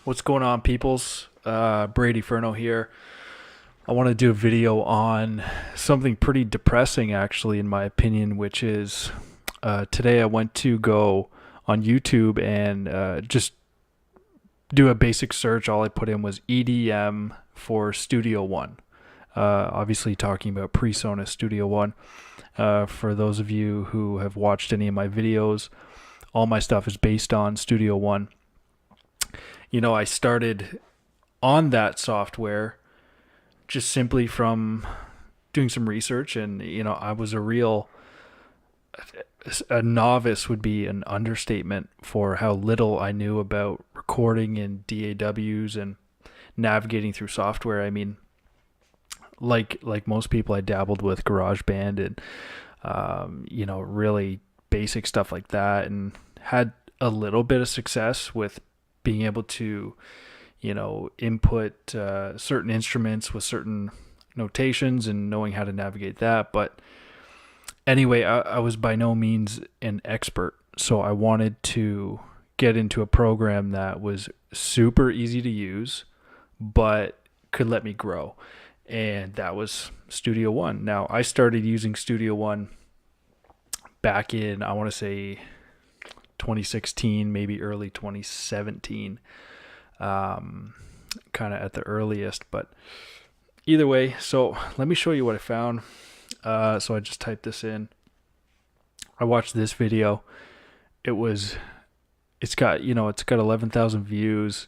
What's going on, peoples? Brady Furno here. I want to do a video on something pretty depressing, actually, in my opinion, which is today I went to go on YouTube and just do a basic search. All I put in was EDM for Studio One. Obviously, talking about PreSonus Studio One. For those of you who have watched any of my videos, all my stuff is based on Studio One. I started on that software just simply from doing some research, and I was a novice would be an understatement for how little I knew about recording in DAWs and navigating through software. I mean, like most people, I dabbled with GarageBand and really basic stuff like that, and had a little bit of success with being able to input certain instruments with certain notations and knowing how to navigate that. But anyway, I was by no means an expert, so I wanted to get into a program that was super easy to use but could let me grow, and that was Studio One. Now, I started using Studio One back in, I want to say, 2016, maybe early 2017, kind of at the earliest. But either way, so let me show you what I found. So I just typed this in. I watched this video. It's got 11,000 views.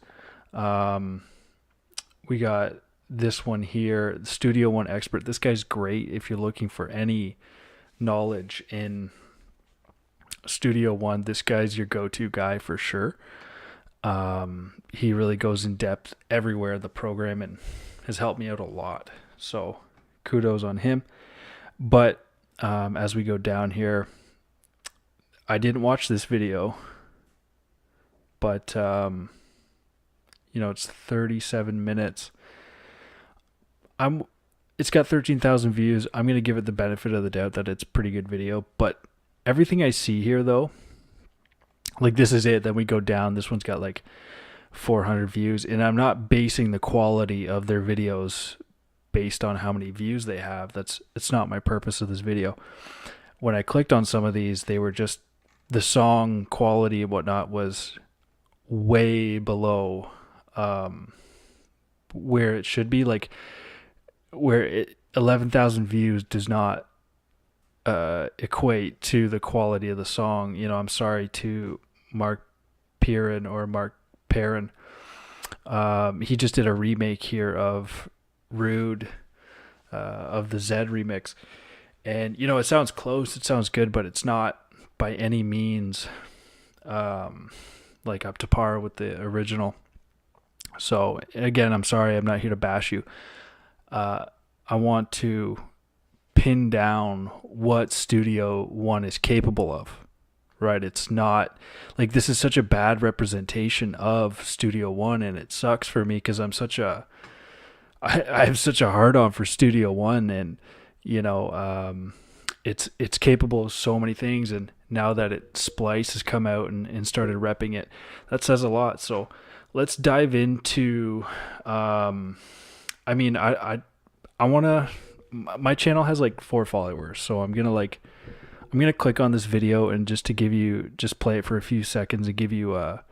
We got this one here, Studio One Expert. This guy's great if you're looking for any knowledge in Studio One. This guy's your go-to guy for sure. He really goes in depth everywhere in the program and has helped me out a lot. So kudos on him. But as we go down here, I didn't watch this video, but it's 37 minutes. It's got 13,000 views. I'm going to give it the benefit of the doubt that it's a pretty good video, but everything I see here, though, like this is it. Then we go down. This one's got like 400 views, and I'm not basing the quality of their videos based on how many views they have. It's not my purpose of this video. When I clicked on some of these, they were just, the song quality and whatnot was way below where it should be. Like 11,000 views does not equate to the quality of the song. I'm sorry to Mark Perrin. He just did a remake here of Rude, of the Z remix, and it sounds close, it sounds good, but it's not by any means like up to par with the original. So again, I'm sorry, I'm not here to bash you. I want to pin down what Studio One is capable of, right? It's not like, this is such a bad representation of Studio One, and it sucks for me because I have such a hard on for Studio One, and it's capable of so many things, and now that Splice has come out and started repping it, that says a lot. So let's dive into I want to, my channel has like 4 followers, so I'm gonna click on this video and just play it for a few seconds and give you a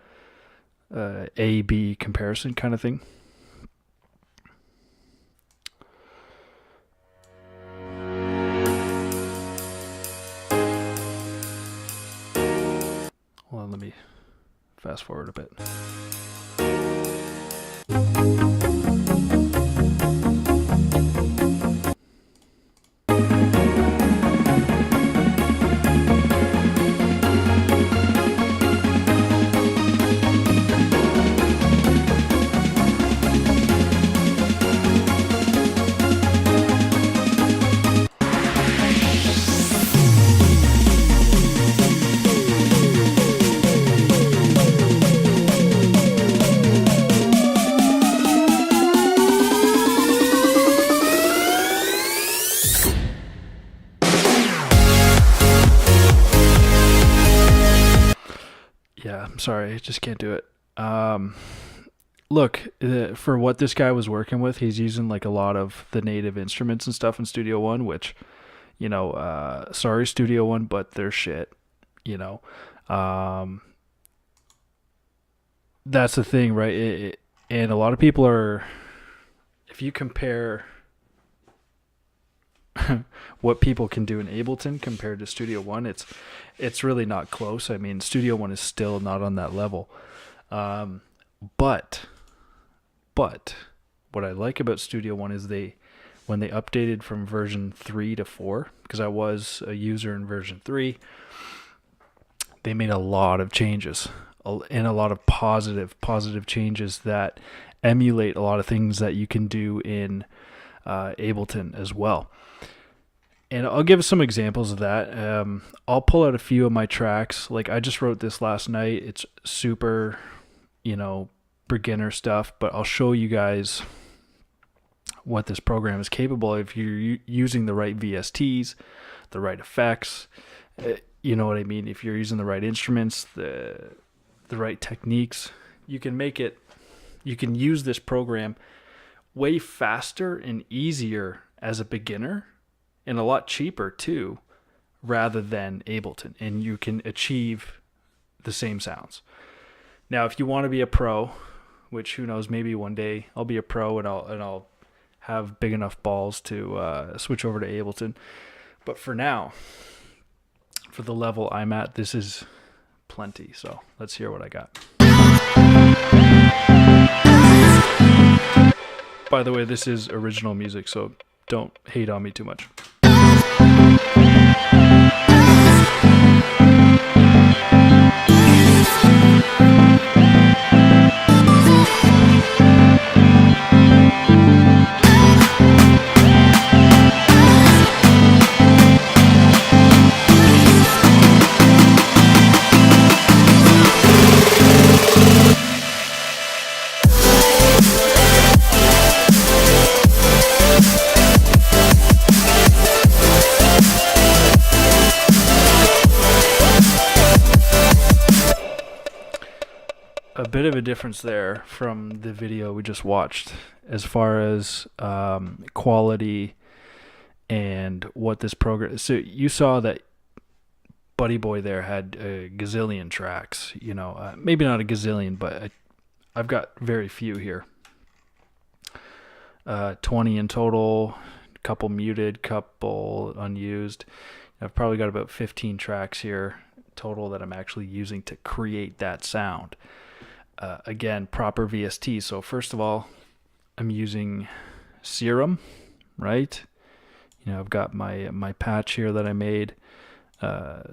A/B comparison kind of thing. Hold on, let me fast forward a bit. Yeah, I'm sorry, I just can't do it. look, for what this guy was working with, he's using like a lot of the native instruments and stuff in Studio One, which, sorry Studio One, but they're shit, you know. That's the thing, right? And a lot of people are, if you compare what people can do in Ableton compared to Studio One, it's really not close. I mean, Studio One is still not on that level. But what I like about Studio One is when they updated from version 3 to 4, because I was a user in version 3, they made a lot of changes and a lot of positive changes that emulate a lot of things that you can do in Ableton as well. And I'll give some examples of that. I'll pull out a few of my tracks. Like, I just wrote this last night. It's super, beginner stuff, but I'll show you guys what this program is capable of if you're using the right VSTs, the right effects, you know what I mean? If you're using the right instruments, the right techniques, you can use this program way faster and easier as a beginner, and a lot cheaper too, rather than Ableton, and you can achieve the same sounds. Now, if you want to be a pro, which who knows, maybe one day I'll be a pro and I'll have big enough balls to switch over to Ableton. But for now, for the level I'm at, this is plenty. So let's hear what I got. By the way, this is original music, so don't hate on me too much. A bit of a difference there from the video we just watched as far as quality and what this program. So you saw that Buddy Boy there had a gazillion tracks, maybe not a gazillion, but I've got very few here. 20 in total, couple muted, couple unused. I've probably got about 15 tracks here total that I'm actually using to create that sound. Again, proper VST. So first of all, I'm using Serum, right? I've got my patch here that I made.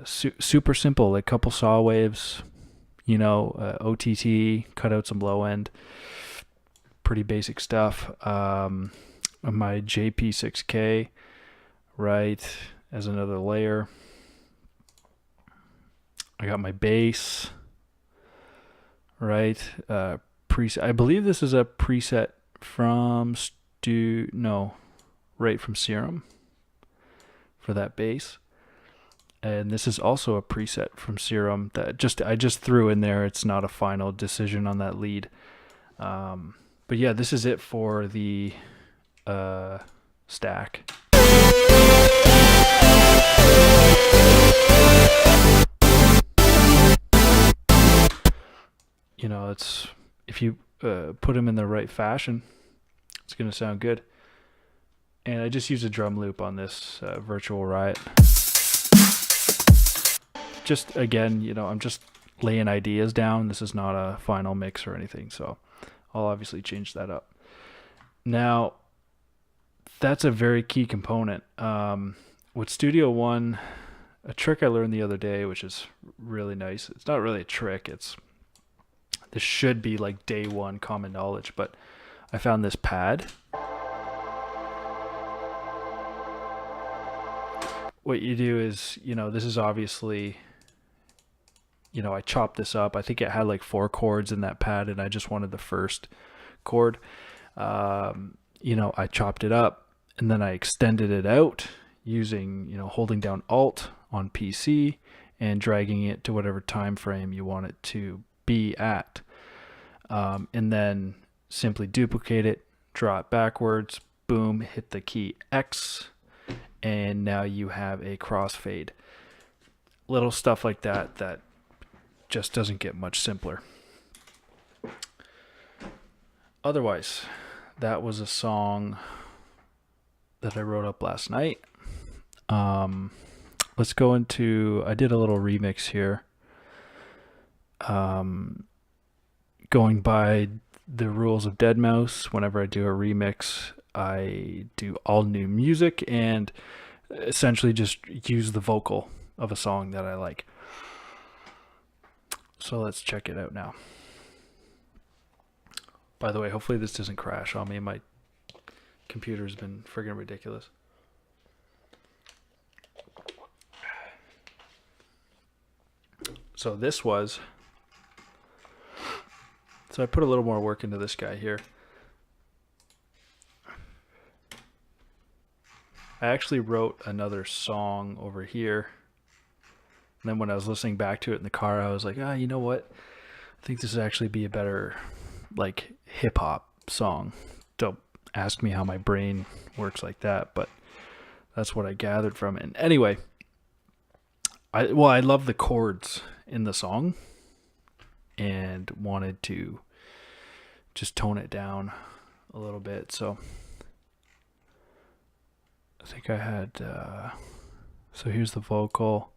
Super simple, like couple saw waves, OTT, cut out some low end. Pretty basic stuff. My JP6K, right, as another layer. I got my bass. Right, preset. I believe this is a preset from from Serum for that bass, and this is also a preset from Serum that I just threw in there. It's not a final decision on that lead, but yeah, this is it for the stack. It's if you put them in the right fashion, it's going to sound good. And I just use a drum loop on this Virtual Riot. Just again, I'm just laying ideas down. This is not a final mix or anything, so I'll obviously change that up. Now, that's a very key component. With Studio One, a trick I learned the other day, which is really nice. It's not really a trick. This should be like day one common knowledge, but I found this pad. What you do is, this is obviously, I chopped this up. I think it had like 4 chords in that pad, and I just wanted the first chord. I chopped it up, and then I extended it out using, holding down Alt on PC and dragging it to whatever time frame you want it to be at. And then simply duplicate it, draw it backwards, boom, hit the key X, and now you have a crossfade. Little stuff like that that just doesn't get much simpler. Otherwise, that was a song that I wrote up last night. Let's go into, I did a little remix here. Going by the rules of Deadmau5, whenever I do a remix, I do all new music and essentially just use the vocal of a song that I like. So let's check it out now. By the way, hopefully this doesn't crash on me. My computer's been friggin' ridiculous. So this was... So I put a little more work into this guy here. I actually wrote another song over here. And then when I was listening back to it in the car, I was like, you know what? I think this would actually be a better, like, hip-hop song. Don't ask me how my brain works like that, but that's what I gathered from it. And anyway, I love the chords in the song and wanted to just tone it down a little bit. So I think I had, so here's the vocal.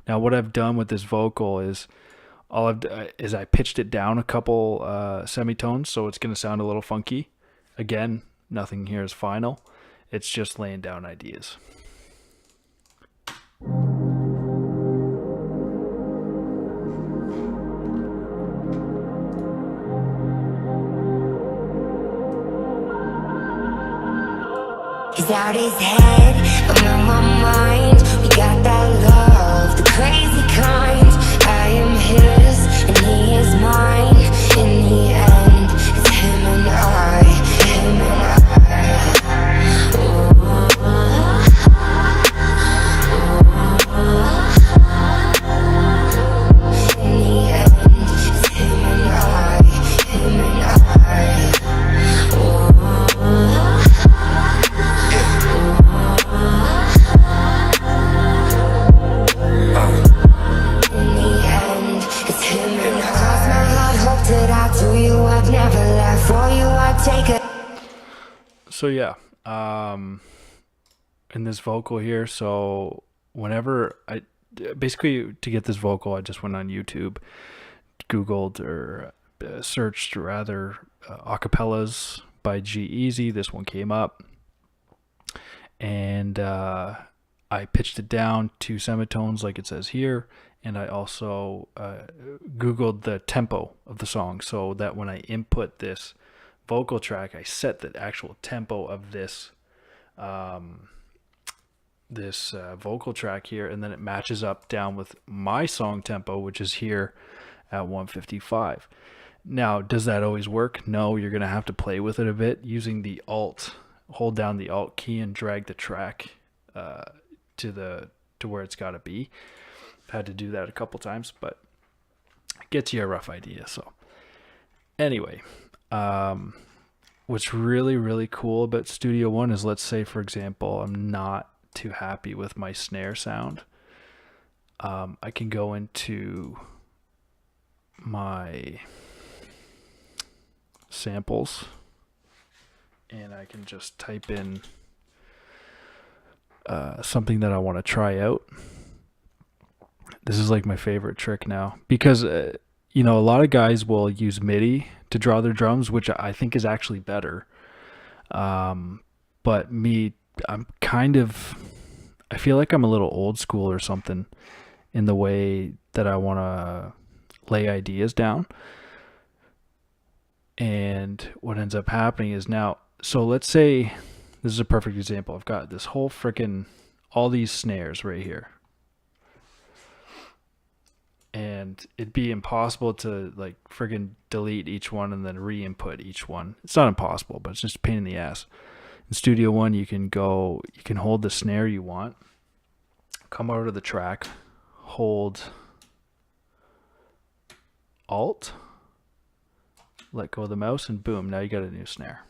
Now what I've done with this vocal is I pitched it down a couple semitones, so it's going to sound a little funky. Again, nothing here is final. It's just laying down ideas. He's out his head, I'm on my mind. We got that love, the crazy kind. I am his, and he is mine. In the end, it's him and I, him and I. In the end, it's him and I, him and I. So yeah, in this vocal here, so whenever basically to get this vocal, I just went on YouTube, Googled or searched rather acapellas by G-Eazy. This one came up, and I pitched it down 2 semitones like it says here, and I also Googled the tempo of the song so that when I input this vocal track, I set the actual tempo of this vocal track here, and then it matches up down with my song tempo, which is here at 155. Now, does that always work? No, you're gonna have to play with it a bit using the Alt. Hold down the Alt key and drag the track to where it's got to be. I've had to do that a couple times, but it gets you a rough idea. So anyway, what's really, really cool about Studio One is, let's say, for example, I'm not too happy with my snare sound. I can go into my samples and I can just type in something that I want to try out. This is like my favorite trick now because a lot of guys will use MIDI to draw their drums, which I think is actually better. But me, I feel like I'm a little old school or something in the way that I want to lay ideas down. And what ends up happening is now, so let's say this is a perfect example. I've got this whole all these snares right here. And it'd be impossible to like delete each one and then re-input each one. It's not impossible, but it's just a pain in the ass. In Studio One, you can hold the snare you want, come out of the track, hold Alt, let go of the mouse, and boom, now you got a new snare.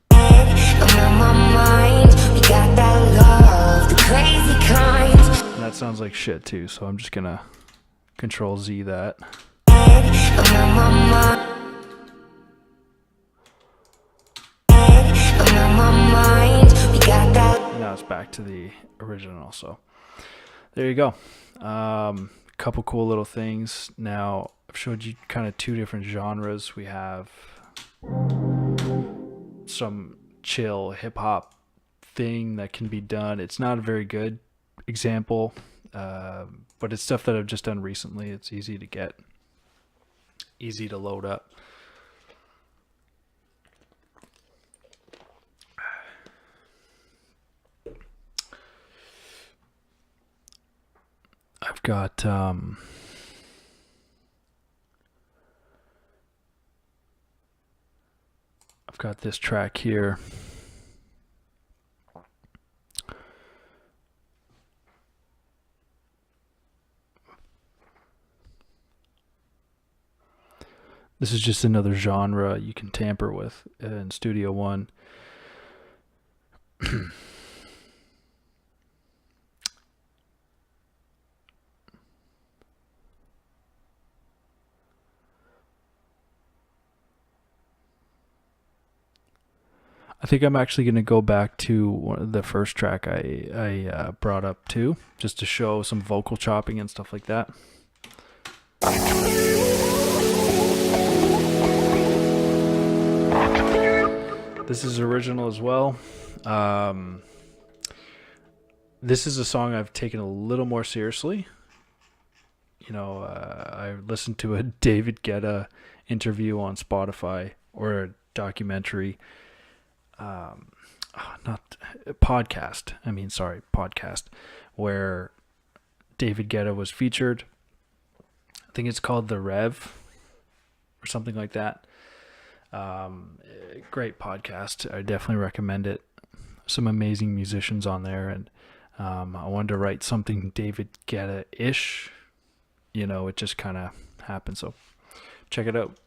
I'm on my mind. We got that love, the crazy kind. And that sounds like shit too, so I'm just gonna Control Z that. I'm on my mind. I'm on my mind. We got that. And now it's back to the original, so there you go. Couple cool little things. Now I've showed you kind of two different genres. We have some chill hip hop thing that can be done. It's not a very good example, but it's stuff that I've just done recently. It's easy to get, easy to load up. I've got this track here. This is just another genre you can tamper with in Studio One. I think I'm actually going to go back to the first track I brought up too, just to show some vocal chopping and stuff like that. This is original as well. This is a song I've taken a little more seriously. You know, I listened to a David Guetta interview on Spotify, or a documentary. Not podcast. Podcast, where David Guetta was featured. I think it's called The Rev or something like that. Great podcast. I definitely recommend it. Some amazing musicians on there, and I wanted to write something David Guetta-ish. You know, it just kind of happened. So check it out.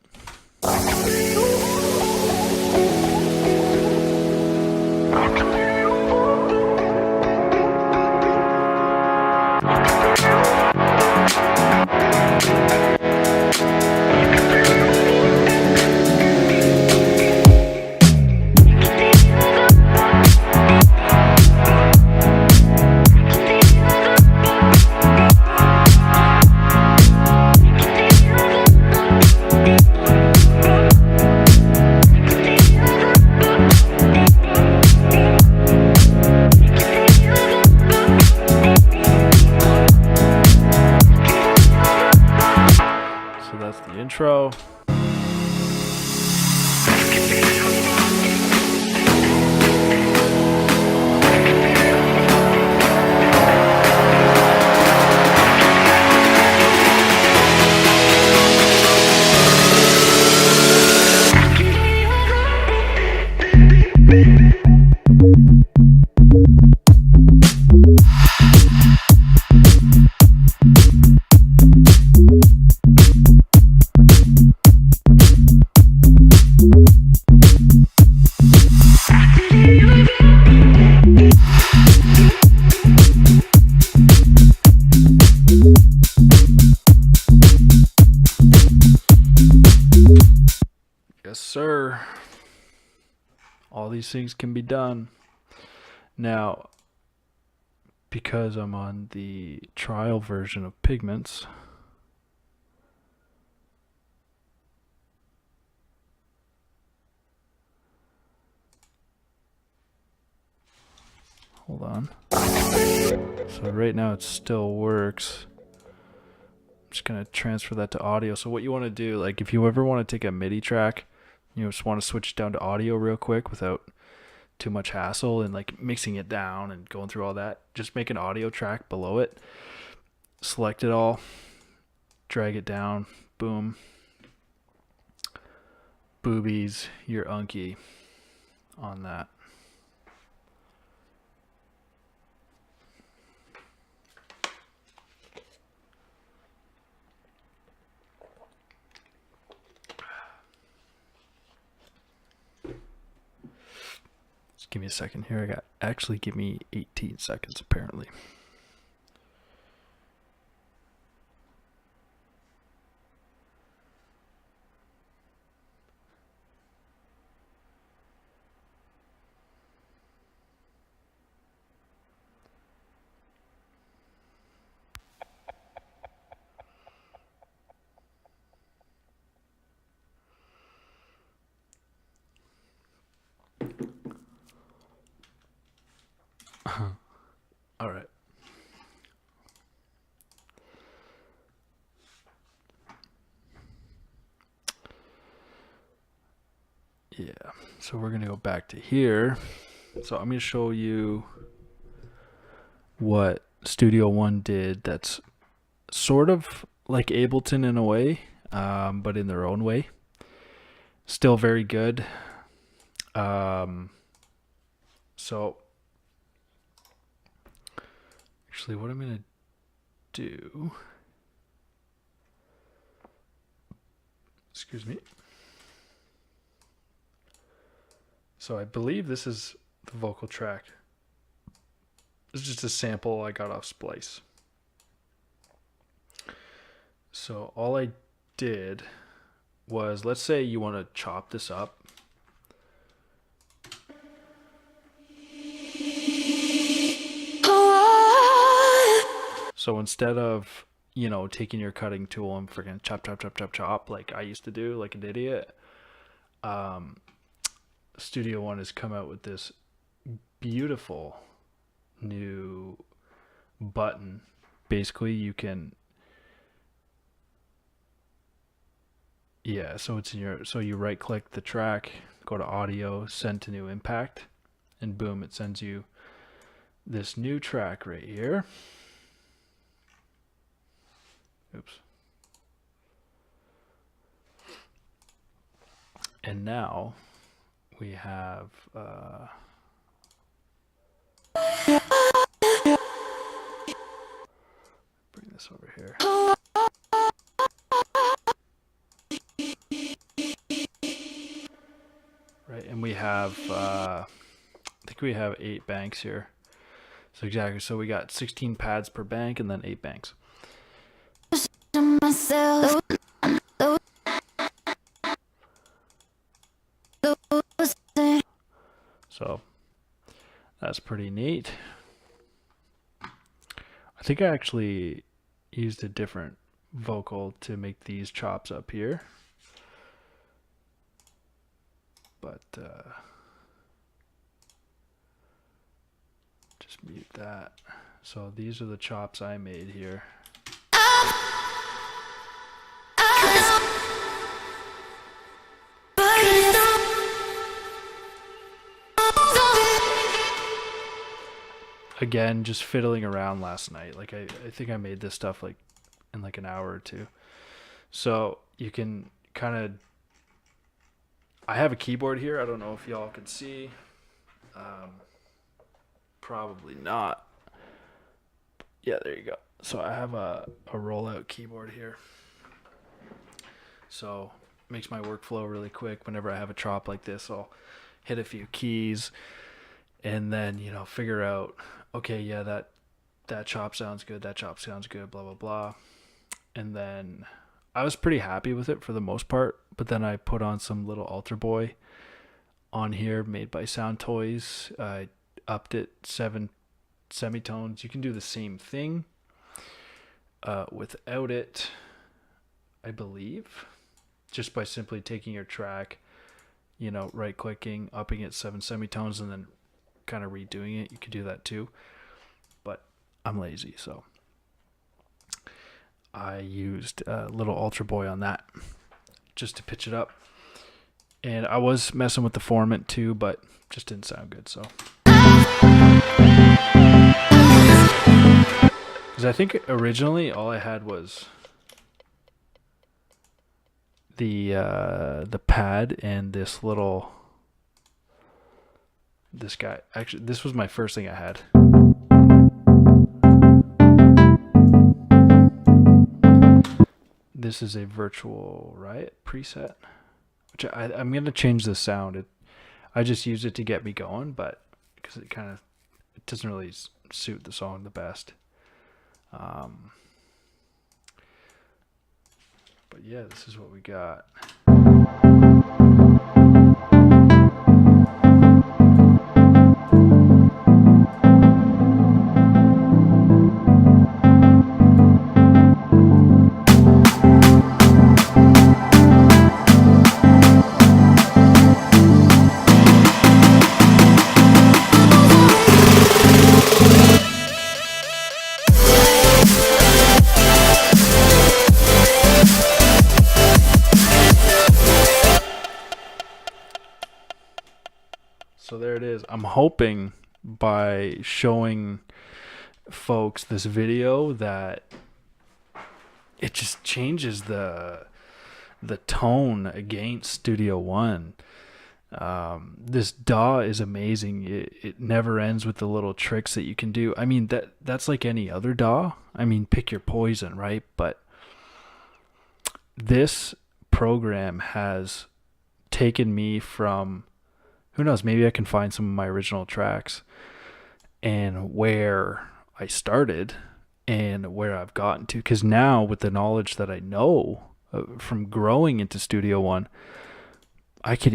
Intro. Yes, sir. All these things can be done. Now, because I'm on the trial version of Pigments, hold on. So right now it still works. I'm just going to transfer that to audio. So what you want to do, like if you ever want to take a MIDI track, you just want to switch it down to audio real quick without too much hassle and like mixing it down and going through all that. Just make an audio track below it. Select it all. Drag it down. Boom. Boobies, your unky on that. Give me a second here. Actually give me 18 seconds apparently. All right. Yeah, so we're gonna go back to here. So I'm gonna show you what Studio One did that's sort of like Ableton in a way, but in their own way. Still very good. So actually what I'm gonna do, excuse me. So I believe this is the vocal track. This is just a sample I got off Splice. So all I did was, let's say you want to chop this up. So instead of, you know, taking your cutting tool and freaking chop like I used to do like an idiot, Studio One has come out with this beautiful new button. Basically you can, yeah, so it's in your, so you right click the track, go to audio, send to new impact, and boom, it sends you this new track right here. Oops. And now we have bring this over here. Right, and we have I think we have 8 banks here. So exactly, so we got 16 pads per bank and then 8 banks. So that's pretty neat. I think I actually used a different vocal to make these chops up here. But just mute that. So these are the chops I made here. Again, just fiddling around last night. Like I think I made this stuff like in like an hour or two. So you can kind of, I have a keyboard here. I don't know if y'all can see. Probably not. Yeah, there you go. So I have a rollout keyboard here. So it makes my workflow really quick. Whenever I have a chop like this, I'll hit a few keys and then, you know, figure out, okay, yeah, that chop sounds good, that chop sounds good, blah, blah, blah. And then I was pretty happy with it for the most part, but then I put on some little Alter Boy on here made by Sound Toys. I upped it 7 semitones. You can do the same thing without it, I believe, just by simply taking your track, you know, right clicking, upping it 7 semitones, and then kind of redoing it. You could do that too, but I'm lazy, so I used a little Ultra Boy on that just to pitch it up. And I was messing with the formant too, but just didn't sound good. So, because I think originally all I had was the pad and this guy. Actually, this was my first thing I had. This is a Virtual Riot preset, which I'm going to change the sound. I just used it to get me going, but because it doesn't really suit the song the best. But yeah, this is what we got. So there it is. I'm hoping by showing folks this video that it just changes the tone against Studio One. This DAW is amazing. It never ends with the little tricks that you can do. I mean, that's like any other DAW. I mean, pick your poison, right? But this program has taken me from, who knows, maybe I can find some of my original tracks and where I started and where I've gotten to. Because now, with the knowledge that I know from growing into Studio One, I could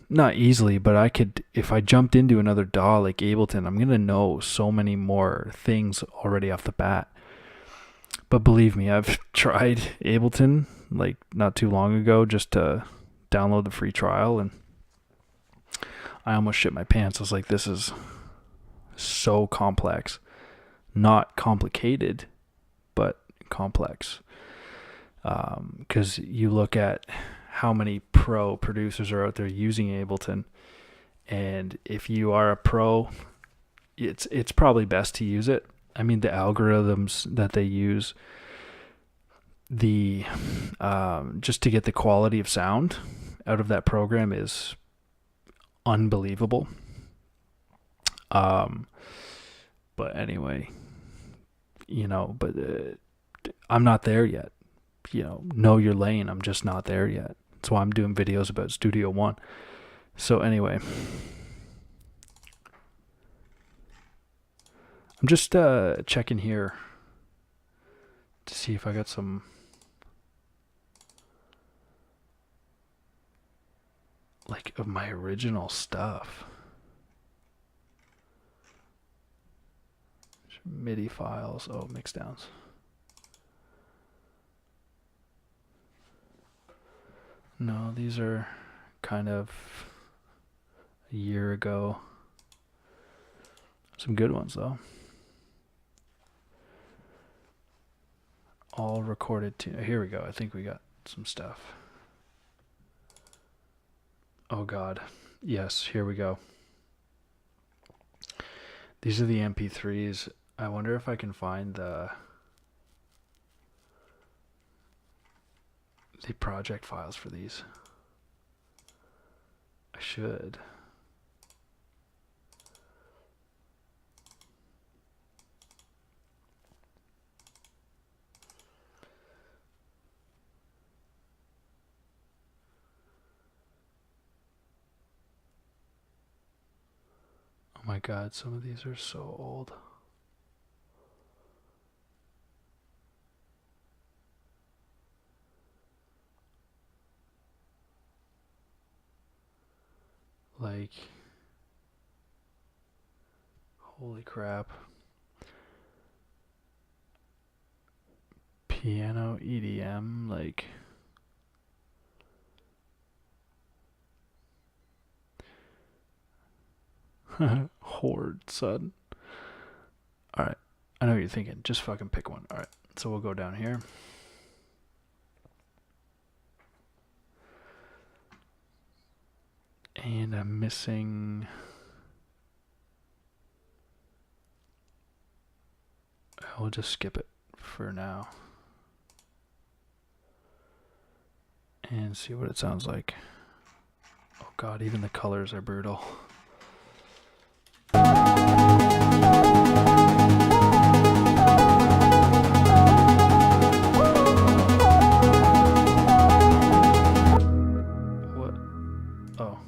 not easily, but I could, if I jumped into another DAW like Ableton, I'm going to know so many more things already off the bat. But believe me, I've tried Ableton like not too long ago just to download the free trial, and I almost shit my pants. I was like, this is so complex. Not complicated, but complex. Because you look at how many pro producers are out there using Ableton, and if you are a pro, it's probably best to use it. I mean, the algorithms that they use, just to get the quality of sound out of that program is unbelievable. But anyway, but I'm not there yet. Know your lane. I'm just not there yet. That's why I'm doing videos about Studio One. So anyway, I'm just checking here to see if I got some of my original stuff. MIDI files. Oh, mixdowns. No, these are kind of a year ago. Some good ones though. All recorded to. Here we go. I think we got some stuff. Oh God. Yes, here we go. These are the MP3s. I wonder if I can find the project files for these. I should. Oh my God, some of these are so old. Holy crap. Piano EDM, Horde, son. Alright, I know what you're thinking. Just fucking pick one. Alright, so we'll go down here. And I'm missing. I'll just skip it for now and see what it sounds like. Oh God, even the colors are brutal. What? Oh.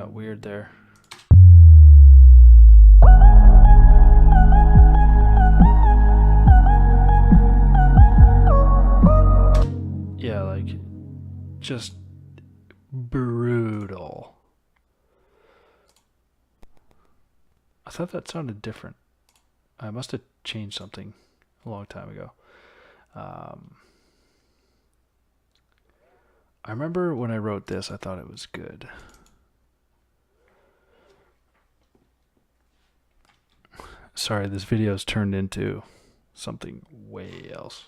got weird there. Yeah, like just brutal. I thought that sounded different. I must have changed something a long time ago. I remember when I wrote this, I thought it was good. Sorry, this video's turned into something way else.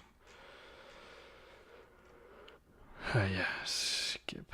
Yeah, skip.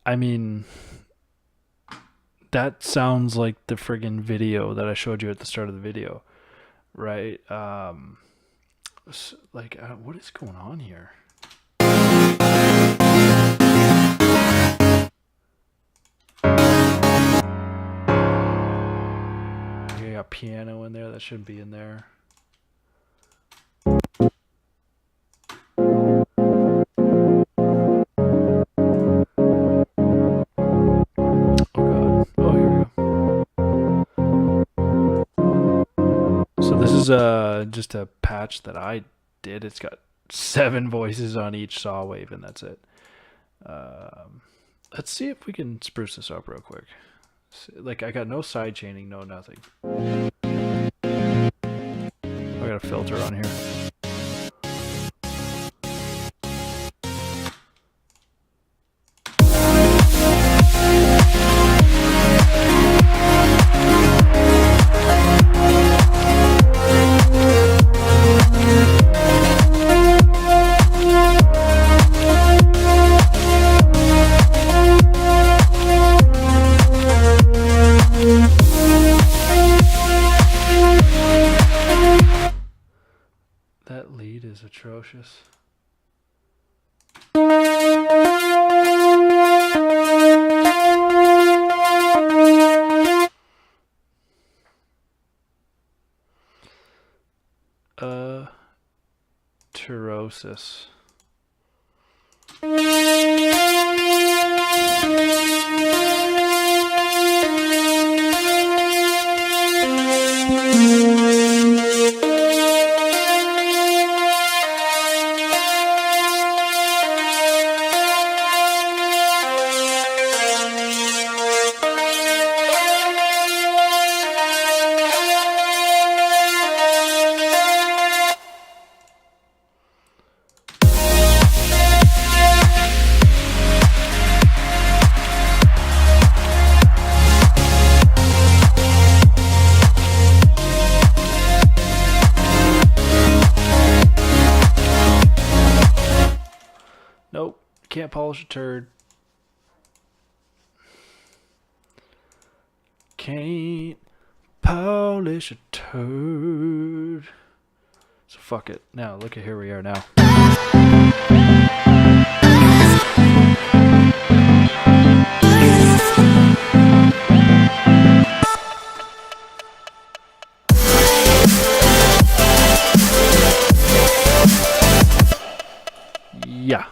I mean, that sounds like the friggin' video that I showed you at the start of the video, right? What is going on here? I got piano in there that shouldn't be in there. Just a patch that I did. It's got 7 voices on each saw wave, and that's it. Let's see if we can spruce this up real quick. Like, I got no side chaining, no nothing. I got a filter on here. That lead is atrocious. Atrocious. Nope, can't polish a turd. Can't polish a turd. So fuck it. Now look at here we are now. Yeah.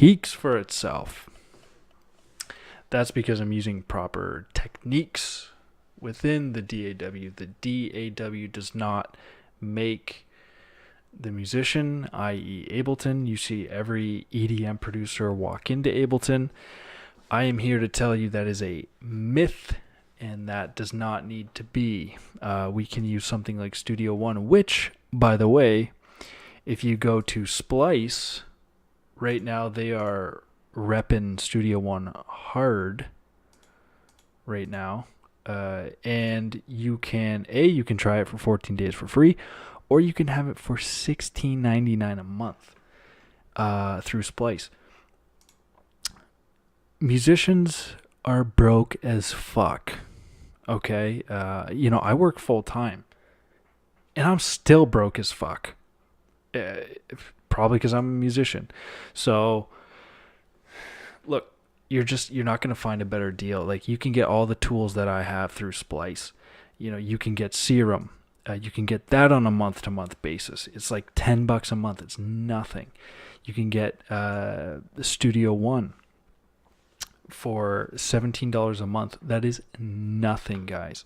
Speaks for itself. That's because I'm using proper techniques within the DAW. The DAW does not make the musician, i.e. Ableton. You see every EDM producer walk into Ableton. I am here to tell you that is a myth, and that does not need to be. We can use something like Studio One, which, by the way, if you go to Splice, right now they are repping Studio One hard right now. And you can try it for 14 days for free, or you can have it for $16.99 a month through Splice. Musicians are broke as fuck. Okay, I work full time, and I'm still broke as fuck. Probably because I'm a musician. So, look, you're not going to find a better deal. Like, you can get all the tools that I have through Splice. You can get Serum. You can get that on a month-to-month basis. It's like $10 a month. It's nothing. You can get Studio One for $17 a month. That is nothing, guys.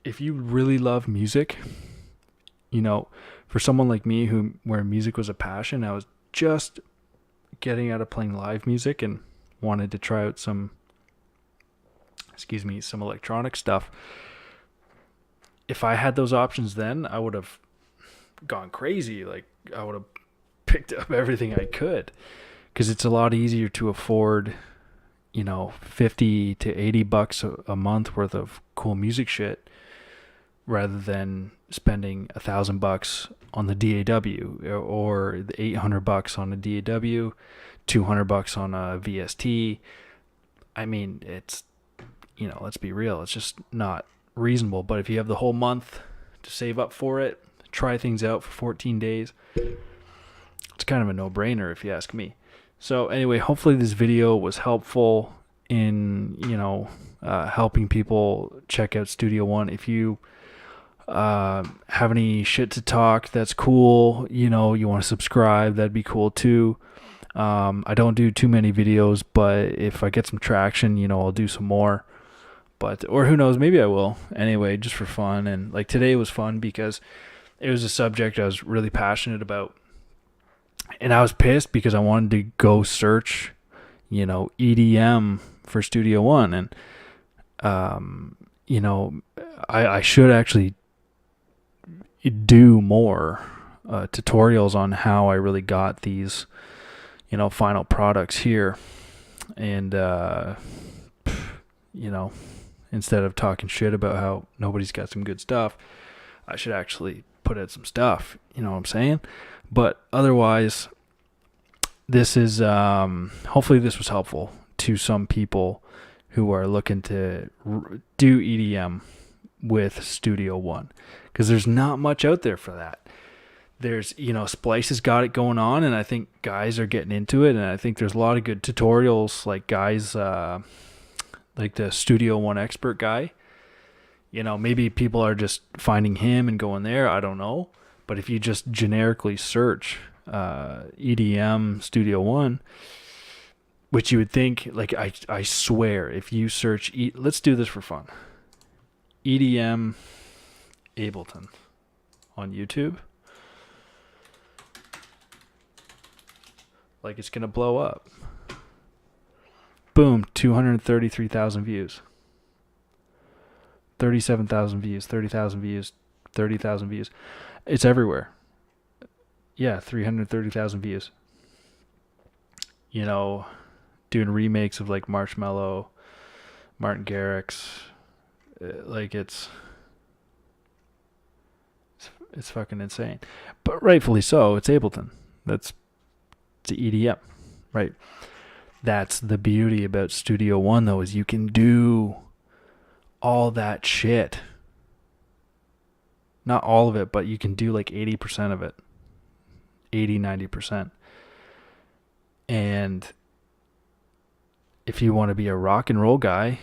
If you really love music, for someone like me where music was a passion, I was just getting out of playing live music and wanted to try out some electronic stuff. If I had those options then, I would have gone crazy. Like, I would have picked up everything I could, because it's a lot easier to afford, $50 to $80 a month worth of cool music shit, rather than spending $1,000 on the DAW, or the $800 on a DAW, $200 on a VST. I mean, it's, let's be real, it's just not reasonable. But if you have the whole month to save up for it, try things out for 14 days, it's kind of a no-brainer if you ask me. So anyway, hopefully this video was helpful in, helping people check out Studio One. If you have any shit to talk, that's cool. You want to subscribe, that'd be cool too. I don't do too many videos, but if I get some traction, I'll do some more. Or who knows, maybe I will. Anyway, just for fun. And like today was fun because it was a subject I was really passionate about. And I was pissed because I wanted to go search, EDM for Studio One. And, I should actually do more tutorials on how I really got these, final products here. And, instead of talking shit about how nobody's got some good stuff, I should actually put out some stuff. You know what I'm saying? But otherwise, this is, hopefully this was helpful to some people who are looking to do EDM with Studio One, because there's not much out there for that. There's, Splice has got it going on, and I think guys are getting into it, and I think there's a lot of good tutorials, like guys, like the Studio One expert guy. Maybe people are just finding him and going there, I don't know. But if you just generically search EDM Studio One, which you would think, like, I swear, if you search, let's do this for fun, EDM Ableton on YouTube, like, it's going to blow up. Boom, 233,000 views. 37,000 views, 30,000 views, 30,000 views. It's everywhere. Yeah, 330,000 views. Doing remakes of like Marshmello, Martin Garrix. Like, it's fucking insane. But rightfully so, it's Ableton. It's EDM, right? That's the beauty about Studio One, though, is you can do all that shit. Not all of it, but you can do like 80% of it. 80-90%. And if you want to be a rock and roll guy,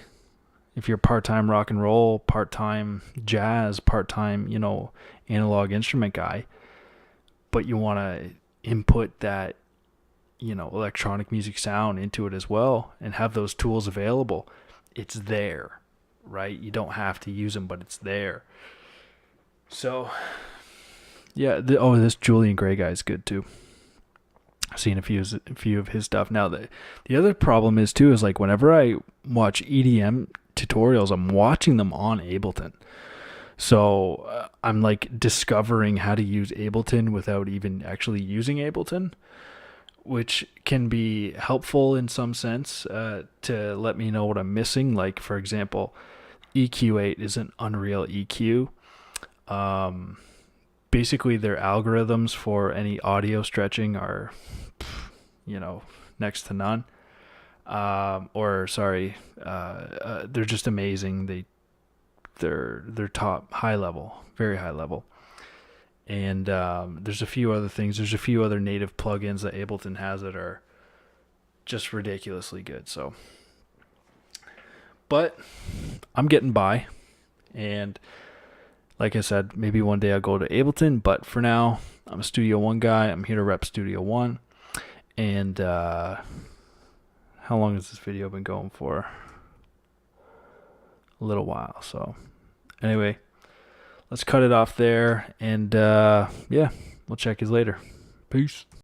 if you're part-time rock and roll, part-time jazz, part-time, analog instrument guy, but you want to input that, electronic music sound into it as well and have those tools available, it's there, right? You don't have to use them, but it's there. So yeah, this Julian Gray guy is good too. I've seen a few of his stuff. Now the other problem is too is like whenever I watch EDM tutorials, I'm watching them on Ableton. So I'm like discovering how to use Ableton without even actually using Ableton, which can be helpful in some sense to let me know what I'm missing. Like, for example, EQ8 is an Unreal EQ. Basically, their algorithms for any audio stretching are, next to none. They're just amazing. They're top, high level, very high level. And there's a few other things. There's a few other native plugins that Ableton has that are just ridiculously good. So, but I'm getting by, and like I said, maybe one day I'll go to Ableton. But for now, I'm a Studio One guy. I'm here to rep Studio One. And how long has this video been going for? A little while. So anyway, let's cut it off there, and yeah, we'll check you later. Peace.